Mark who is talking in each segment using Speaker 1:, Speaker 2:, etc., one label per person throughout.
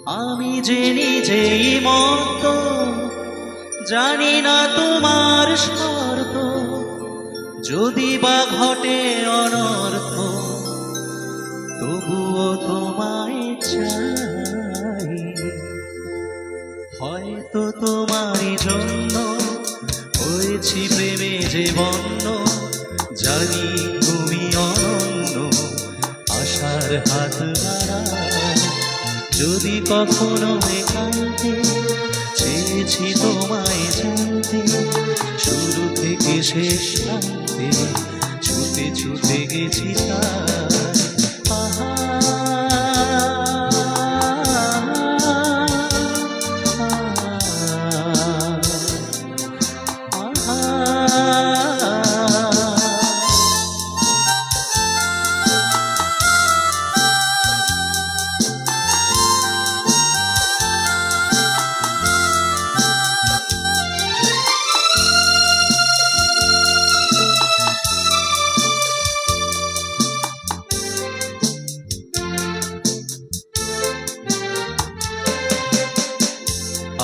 Speaker 1: আমি যে নিজেই মত, জানি না তোমার স্বার্থ, যদি বা ঘটে অনর্থ, তবুও তোমায় চাই। হয়তো তোমারই জন্য হয়েছি প্রেমে যে বন্য, জানি তুমি অনন্য, আশার হাত বাড়াও। যদি কখনো একান্তে চেয়েছি তোমায় জানতে, শুরু থেকে শেষ প্রান্তে ছুটে ছুটে গেছি তাই। আহা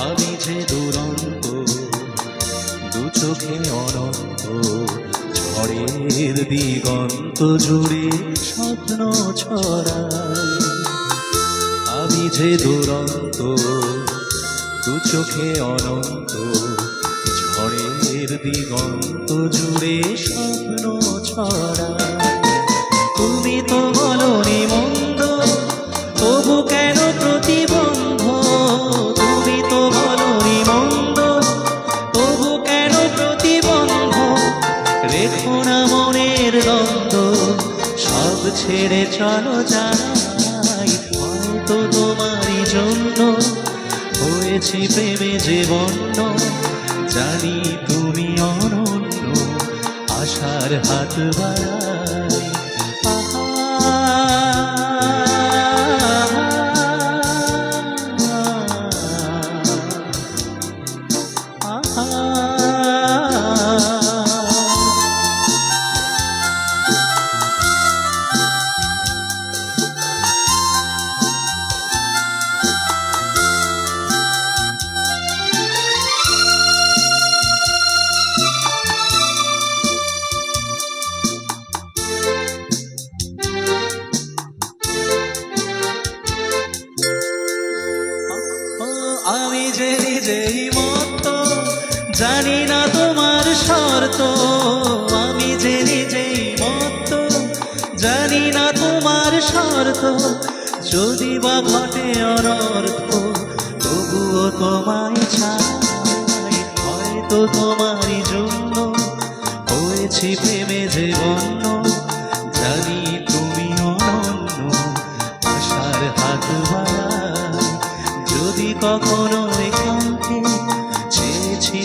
Speaker 1: আমি যে দুরন্ত, দু চোখে অনন্ত, ঝড়ের দিগন্ত জুড়ে স্বপ্ন ছড়াই। আমি যে দুরন্ত, দু চোখে অনন্ত, ঝড়ের দিগন্ত জুড়ে স্বপ্ন ছড়াই। তুমি তো বলনি মন্দ, তবু কেন প্রতিবন্ধ? তুমি তো বলনি মন্দ, তবু কেন প্রতিবন্ধ? রেখো না মনের দ্বন্দ্ব, সব ছেড়ে চলো যাই। হয়তো তোমারই জন্য হয়েছি প্রেমে যে বন্য, জানি তুমি অনন্য, আশার হাত বাড়াই। আমি যে নিজেই মত, জানি না তোমার শর্ত। আমি যে নিজেই মত, জানি না তোমার শর্ত, যদি বা ঘটে অনর্থ, তবুও তোমায় চাই। হয়তো তোমারই জন্য হয়েছি প্রেমে যে বন্য, জানি তুমি অনন্য, আশার হাত বাড়াই। যদি কখনো একান্তে চেয়েছি